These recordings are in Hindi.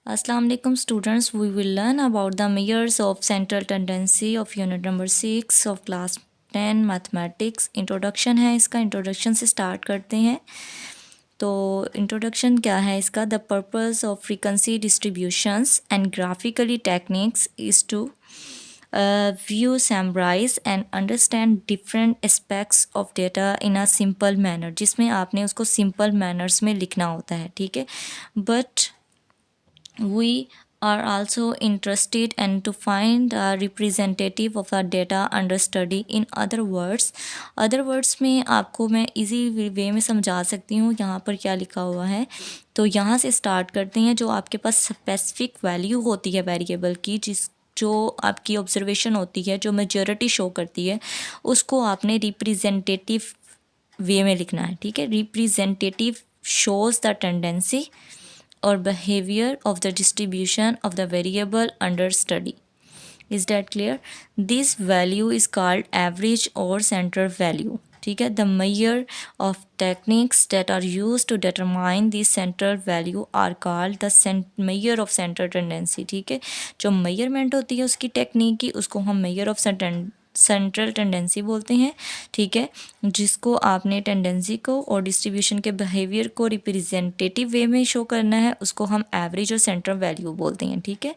Assalamu alaikum students, we will learn about the measures of central tendency of unit number 6 of class 10 mathematics. Introduction है इसका, इंट्रोडक्शन से स्टार्ट करते हैं। तो इंट्रोडक्शन क्या है इसका? The purpose of frequency distributions and graphically techniques is to view, summarize and understand different aspects of data in a simple manner, जिसमें आपने उसको simple manners में लिखना होता है, ठीक है। But we are also interested and to find a representative of the data under study. in other words में आपको मैं easy वे में समझा सकती हूँ। यहाँ पर क्या लिखा हुआ है, तो यहाँ से स्टार्ट करते हैं। जो आपके पास स्पेसिफिक वैल्यू होती है वेरिएबल की, जो आपकी ऑब्जर्वेशन होती है, जो मेजॉरिटी शो करती है, उसको आपने रिप्रेजेंटेटिव वे में लिखना है, ठीक है। Representative shows the tendency or behavior of the distribution of the variable under study. Is that clear? This value is called average or center value, ठीक है। The measure of techniques that are used to determine the center value are called the measure of center tendency, ठीक है। जो measurement होती है उसकी टेक्निक की, उसको हम measure of सेंट्रल टेंडेंसी बोलते हैं, ठीक है। जिसको आपने टेंडेंसी को और डिस्ट्रीब्यूशन के बिहेवियर को रिप्रेजेंटेटिव वे में शो करना है, उसको हम एवरेज और सेंट्रल वैल्यू बोलते हैं, ठीक है।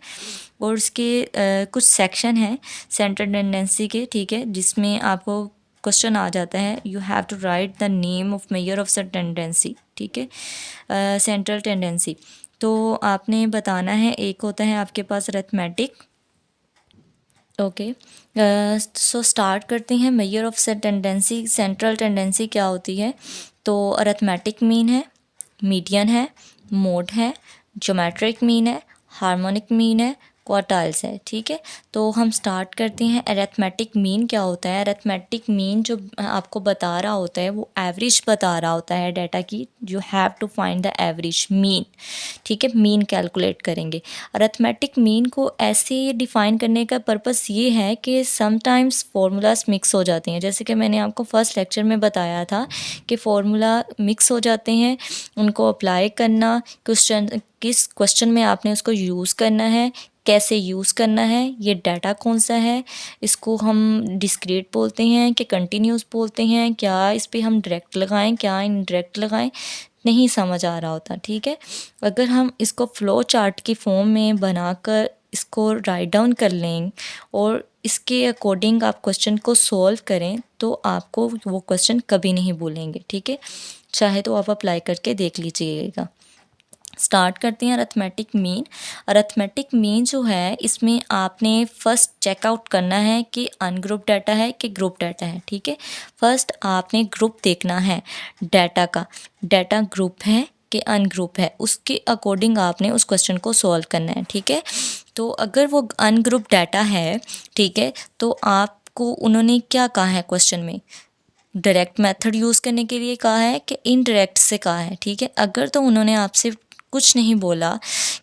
और उसके कुछ सेक्शन हैं सेंट्रल टेंडेंसी के, ठीक है, जिसमें आपको क्वेश्चन आ जाता है, you have to write the name of measure of the tendency, ठीक है, सेंट्रल टेंडेंसी। तो आपने बताना है, एक होता है आपके पास अरिथमेटिक, ओके। सो स्टार्ट करते हैं। Measure of tendency, central tendency क्या होती है? तो अरिथमेटिक मीन है, मीडियन है, मोड है, ज्योमेट्रिक मीन है, हार्मोनिक मीन है, क्वार्टाइल्स है, ठीक है। तो हम स्टार्ट करते हैं। अरिथमेटिक मीन क्या होता है? अरिथमेटिक मीन जो आपको बता रहा होता है वो एवरेज बता रहा होता है डाटा की। You have to find the average mean, ठीक है। मीन कैलकुलेट करेंगे। अरिथमेटिक मीन को ऐसे डिफ़ाइन करने का पर्पस ये है कि समटाइम्स फार्मूलाज मिक्स हो जाते हैं। जैसे कि मैंने आपको फर्स्ट लेक्चर में बताया था कि फार्मूला मिक्स हो जाते हैं, उनको अप्लाई करना, किस क्वेश्चन में आपने उसको यूज़ करना है, कैसे यूज़ करना है, ये डाटा कौन सा है, इसको हम डिस्क्रीट बोलते हैं कि कंटिन्यूस बोलते हैं, क्या इस पर हम डायरेक्ट लगाएं, क्या इनडायरेक्ट लगाएं, नहीं समझ आ रहा होता, ठीक है। अगर हम इसको फ्लो चार्ट की फॉर्म में बनाकर इसको राइट डाउन कर लें और इसके अकॉर्डिंग आप क्वेश्चन को सॉल्व करें तो आपको वो क्वेश्चन कभी नहीं भूलेंगे, ठीक है। चाहे तो आप अप्लाई करके देख लीजिएगा। स्टार्ट करते हैं अरिथमेटिक मीन। अरिथमेटिक मीन जो है, इसमें आपने फर्स्ट चेकआउट करना है कि अनग्रुप डाटा है कि ग्रुप डाटा है, ठीक है। फर्स्ट आपने ग्रुप देखना है डाटा का, डाटा ग्रुप है कि अनग्रुप है, उसके अकॉर्डिंग आपने उस क्वेश्चन को सॉल्व करना है, ठीक है। तो अगर वो अनग्रुप डाटा है, ठीक है, तो आपको उन्होंने क्या कहा है क्वेश्चन में? डायरेक्ट मेथड यूज़ करने के लिए कहा है कि इनडायरेक्ट से कहा है, ठीक है। अगर तो उन्होंने आपसे कुछ नहीं बोला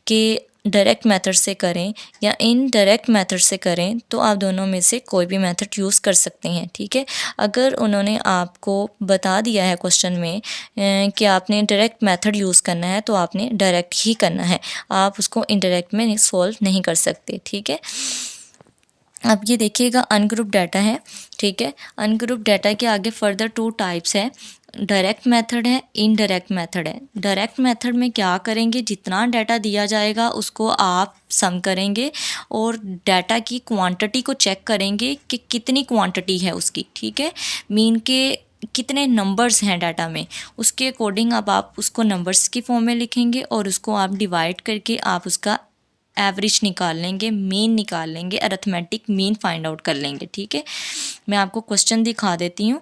कि डायरेक्ट मेथड से करें या इनडायरेक्ट मेथड से करें, तो आप दोनों में से कोई भी मेथड यूज़ कर सकते हैं, ठीक है। अगर उन्होंने आपको बता दिया है क्वेश्चन में कि आपने डायरेक्ट मेथड यूज़ करना है, तो आपने डायरेक्ट ही करना है, आप उसको इनडायरेक्ट में सॉल्व नहीं कर सकते, ठीक है। अब ये देखिएगा अनग्रुप डाटा है, ठीक है। अनग्रुप डाटा के आगे फर्दर 2 टाइप्स है, डायरेक्ट मेथड है, इनडायरेक्ट मेथड है। डायरेक्ट मेथड में क्या करेंगे, जितना डाटा दिया जाएगा उसको आप सम करेंगे और डाटा की क्वांटिटी को चेक करेंगे कि कितनी क्वांटिटी है उसकी, ठीक है। मीन के कितने नंबर्स हैं डाटा में, उसके अकॉर्डिंग अब आप उसको नंबर्स की फॉर्म में लिखेंगे और उसको आप डिवाइड करके आप उसका एवरेज निकाल लेंगे, मीन निकाल लेंगे, अरिथमेटिक मीन फाइंड आउट कर लेंगे, ठीक है। मैं आपको क्वेश्चन दिखा देती हूँ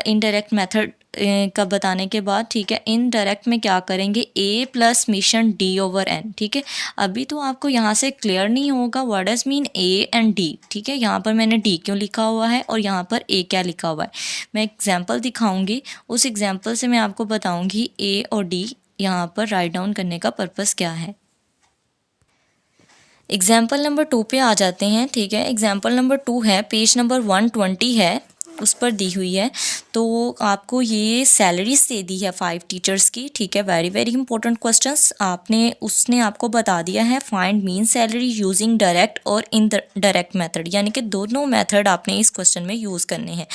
इनडायरेक्ट मेथड का बताने के बाद, ठीक है। इनडायरेक्ट में क्या करेंगे, a प्लस मिशन d/n, ठीक है। अभी तो आपको यहाँ से क्लियर नहीं होगा what does mean a and d, ठीक है। यहाँ पर मैंने d क्यों लिखा हुआ है और यहाँ पर a क्या लिखा हुआ है, मैं एग्जाम्पल दिखाऊंगी, उस एग्जाम्पल से मैं आपको बताऊँगी a और d यहाँ पर राइट डाउन करने का पर्पज़ क्या है। एग्जाम्पल नंबर 2 पे आ जाते हैं, ठीक है। एग्जाम्पल नंबर 2 है, पेज नंबर 120 है, उस पर दी हुई है। तो आपको ये सैलरीज दे दी है 5 टीचर्स की, ठीक है। Very very important questions. उसने आपको बता दिया है find mean salary using direct और इनडायरेक्ट मेथड, यानी कि दोनों मेथड आपने इस क्वेश्चन में यूज़ करने हैं।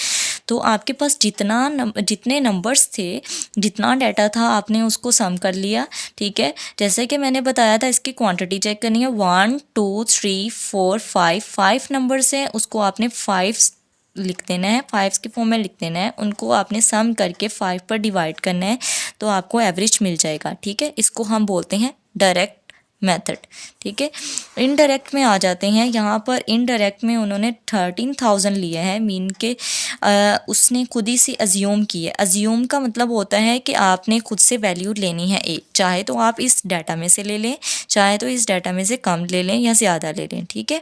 तो आपके पास जितने नंबर्स थे, जितना डाटा था, आपने उसको सम कर लिया, ठीक है। जैसे कि मैंने बताया था, इसकी क्वांटिटी चेक करनी है। 1 2 3 4 5 नंबर्स हैं, उसको आपने 5 लिख देना है, 5 के फॉर्म में लिख देना है। उनको आपने सम करके 5 पर डिवाइड करना है, तो आपको एवरेज मिल जाएगा, ठीक है। इसको हम बोलते हैं डायरेक्ट मेथड, ठीक है। इनडायरेक्ट में आ जाते हैं। यहाँ पर इनडायरेक्ट में उन्होंने 13,000 लिया है मीन के, उसने खुद ही से अज्यूम की है। अज्यूम का मतलब होता है कि आपने खुद से वैल्यू लेनी है एक, चाहे तो आप इस डाटा में से ले लें, चाहे तो इस डाटा में से कम ले लें या ज़्यादा ले लें, ठीक है।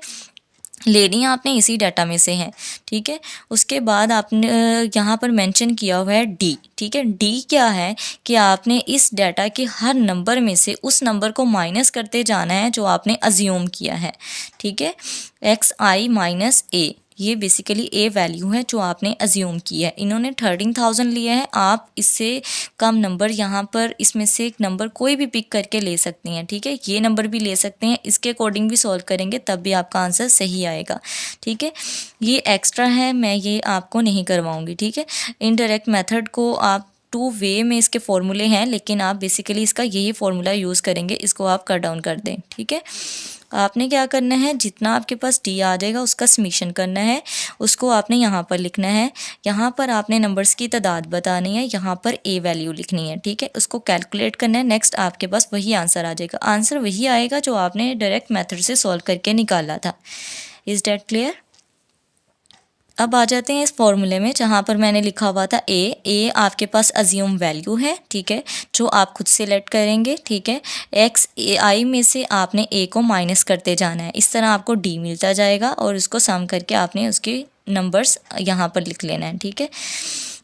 लेनी आपने इसी डाटा में से है, ठीक है। उसके बाद आपने यहाँ पर मेंशन किया हुआ है डी, ठीक है। डी क्या है कि आपने इस डाटा के हर नंबर में से उस नंबर को माइनस करते जाना है जो आपने अज्यूम किया है, ठीक है। XI माइनस ए, ये बेसिकली ए वैल्यू है जो आपने अज्यूम की है। इन्होंने 13,000 लिया है। आप इससे कम नंबर यहाँ पर इसमें से एक नंबर कोई भी पिक करके ले सकते हैं, ठीक है। ये नंबर भी ले सकते हैं, इसके अकॉर्डिंग भी सॉल्व करेंगे तब भी आपका आंसर सही आएगा, ठीक है। ये एक्स्ट्रा है, मैं ये आपको नहीं करवाऊँगी, ठीक है। इनडायरेक्ट मेथड को आप 2 वे में इसके फॉर्मूले हैं, लेकिन आप बेसिकली इसका यही फॉर्मूला यूज़ करेंगे। इसको आप कट डाउन कर दें, ठीक है। आपने क्या करना है, जितना आपके पास डी आ जाएगा उसका समीशन करना है, उसको आपने यहाँ पर लिखना है। यहाँ पर आपने नंबर्स की तादाद बतानी है, यहाँ पर ए वैल्यू लिखनी है, ठीक है। उसको कैलकुलेट करना है। नेक्स्ट आपके पास वही आंसर आ जाएगा। आंसर वही आएगा जो आपने डायरेक्ट मेथड से सॉल्व करके निकाला था। Is that clear? अब आ जाते हैं इस फॉर्मूले में जहाँ पर मैंने लिखा हुआ था ए आपके पास अज्यूम वैल्यू है, ठीक है, जो आप खुद सेलेक्ट करेंगे, ठीक है। XI में से आपने ए को माइनस करते जाना है, इस तरह आपको डी मिलता जाएगा और उसको सम करके आपने उसके नंबर्स यहाँ पर लिख लेना है, ठीक है।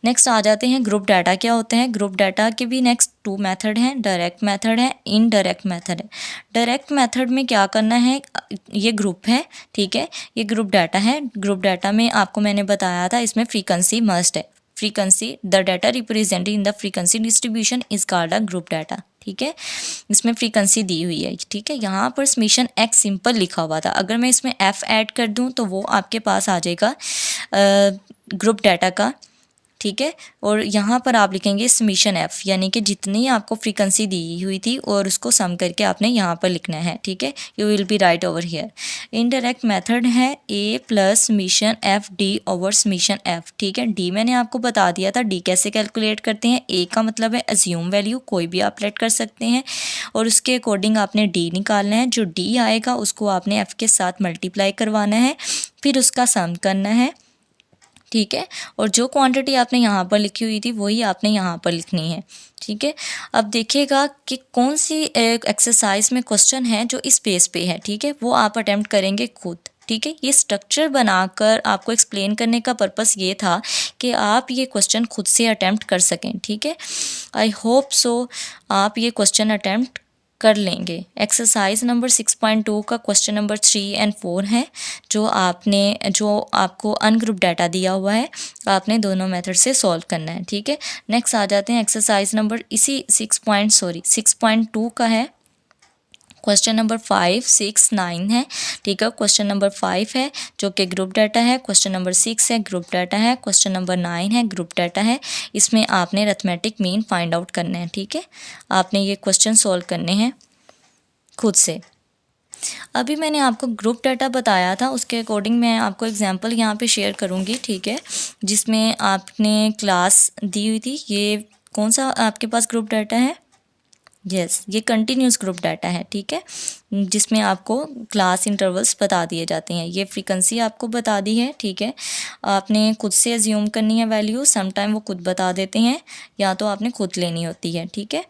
नेक्स्ट आ जाते हैं ग्रुप डाटा क्या होता है। ग्रुप डाटा के भी नेक्स्ट 2 मेथड हैं, डायरेक्ट मेथड है, इनडायरेक्ट मेथड है। डायरेक्ट मेथड में क्या करना है, ये ग्रुप है, ठीक है, ये ग्रुप डाटा है। ग्रुप डाटा में आपको मैंने बताया था इसमें फ्रीक्वेंसी मस्ट है। Frequency, the data represented in the frequency distribution is called a group data, ठीक है। इसमें फ्रीक्वेंसी दी हुई है, ठीक है। यहाँ पर समीशन एक्स सिंपल लिखा हुआ था, अगर मैं इसमें एफ ऐड कर दूँ तो वो आपके पास आ जाएगा ग्रुप डाटा का, ठीक है। और यहाँ पर आप लिखेंगे समीशन एफ, यानी कि जितनी आपको फ्रीक्वेंसी दी हुई थी और उसको सम करके आपने यहाँ पर लिखना है, ठीक है। You will be write over here. Indirect method है A plus summation f d over summation f, ठीक है। डी मैंने आपको बता दिया था, डी कैसे कैलकुलेट करते हैं। ए का मतलब है अज्यूम वैल्यू, कोई भी आप लेट कर सकते हैं, और उसके अकॉर्डिंग आपने डी निकालना है। जो डी आएगा उसको आपने एफ के साथ मल्टीप्लाई करवाना है, फिर उसका सम करना है, ठीक है। और जो क्वांटिटी आपने यहाँ पर लिखी हुई थी वही आपने यहाँ पर लिखनी है, ठीक है। अब देखिएगा कि कौन सी एक्सरसाइज में क्वेश्चन है जो इस पेज पे है, ठीक है, वो आप अटेम्प्ट करेंगे खुद, ठीक है। ये स्ट्रक्चर बनाकर आपको एक्सप्लेन करने का पर्पस ये था कि आप ये क्वेश्चन खुद से अटेम्प्ट कर सकें, ठीक है। आई होप सो आप ये क्वेश्चन अटेम्प्ट कर लेंगे। एक्सरसाइज नंबर 6.2 का क्वेश्चन नंबर 3 और 4 है, जो आपको अनग्रुप डाटा दिया हुआ है, आपने दोनों मेथड से सॉल्व करना है, ठीक है। नेक्स्ट आ जाते हैं एक्सरसाइज नंबर इसी 6.2 का है, क्वेश्चन नंबर 5, 6, 9 है, ठीक है। क्वेश्चन नंबर 5 है जो कि ग्रुप डाटा है, क्वेश्चन नंबर 6 है ग्रुप डाटा है, क्वेश्चन नंबर 9 है ग्रुप डाटा है। इसमें आपने अरिथमेटिक मीन फाइंड आउट करना है, ठीक है। आपने ये क्वेश्चन सॉल्व करने हैं खुद से। अभी मैंने आपको ग्रुप डाटा बताया था, उसके अकॉर्डिंग मैं आपको एग्जांपल यहाँ पे शेयर करूँगी, ठीक है, जिसमें आपने क्लास दी हुई थी। ये कौन सा आपके पास ग्रुप डाटा है? यस, ये कंटिन्यूस ग्रुप डाटा है, ठीक है, जिसमें आपको क्लास इंटरवल्स बता दिए जाते हैं। ये फ्रीक्वेंसी आपको बता दी है, ठीक है। आपने खुद से अज्यूम करनी है वैल्यू, समटाइम वो खुद बता देते हैं या तो आपने खुद लेनी होती है, ठीक है।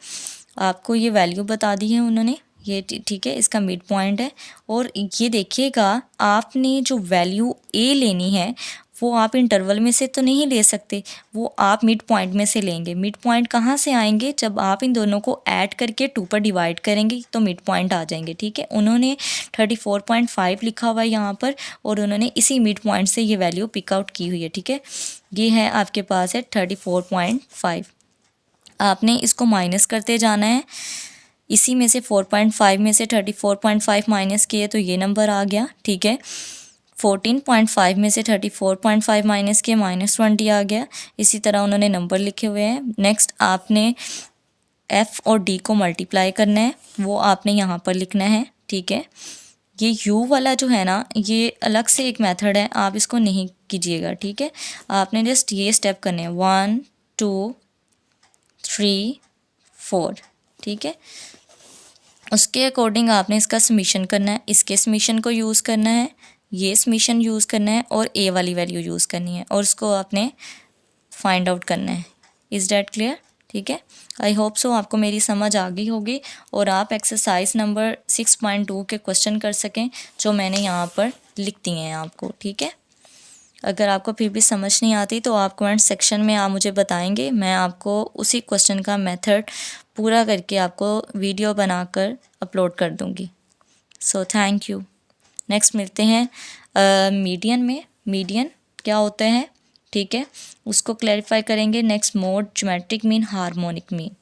आपको ये वैल्यू बता दी है उन्होंने, ये ठीक है, इसका मिड पॉइंट है। और ये देखिएगा आपने जो वैल्यू ए लेनी है वो आप इंटरवल में से तो नहीं ले सकते, वो आप मिड पॉइंट में से लेंगे। मिड पॉइंट कहाँ से आएंगे, जब आप इन दोनों को ऐड करके 2 पर डिवाइड करेंगे तो मिड पॉइंट आ जाएंगे, ठीक है। उन्होंने 34.5 लिखा हुआ है यहाँ पर और उन्होंने इसी मिड पॉइंट से ये वैल्यू पिक आउट की हुई है, ठीक है। ये है आपके पास है 34.5। आपने इसको माइनस करते जाना है, इसी में से 4.5 में से 34.5 माइनस किए तो ये नंबर आ गया, ठीक है। 14.5 में से 34.5 माइनस किए -20 आ गया। इसी तरह उन्होंने नंबर लिखे हुए हैं। नेक्स्ट आपने F और D को मल्टीप्लाई करना है, वो आपने यहाँ पर लिखना है, ठीक है। ये U वाला जो है ना, ये अलग से एक मेथड है, आप इसको नहीं कीजिएगा, ठीक है। आपने जस्ट ये स्टेप करने हैं 1 2 3 4, ठीक है। उसके अकॉर्डिंग आपने इसका समीशन करना है, इसके समीशन को यूज़ करना है, ये समीशन यूज़ करना है और ए वाली वैल्यू यूज़ करनी है और उसको आपने फाइंड आउट करना है। इज़ डैट क्लियर, ठीक है। आई होप सो आपको मेरी समझ आ गई होगी और आप एक्सरसाइज नंबर 6.2 के क्वेश्चन कर सकें जो मैंने यहाँ पर लिख दिए हैं आपको, ठीक है। अगर आपको फिर भी समझ नहीं आती तो आप कमेंट सेक्शन में आप मुझे बताएंगे, मैं आपको उसी क्वेश्चन का मेथड पूरा करके आपको वीडियो बनाकर अपलोड कर दूँगी। So thank you. नेक्स्ट मिलते हैं मीडियन में। मीडियन क्या होता है, ठीक है, उसको क्लैरिफाई करेंगे। Next mode, geometric mean, harmonic mean.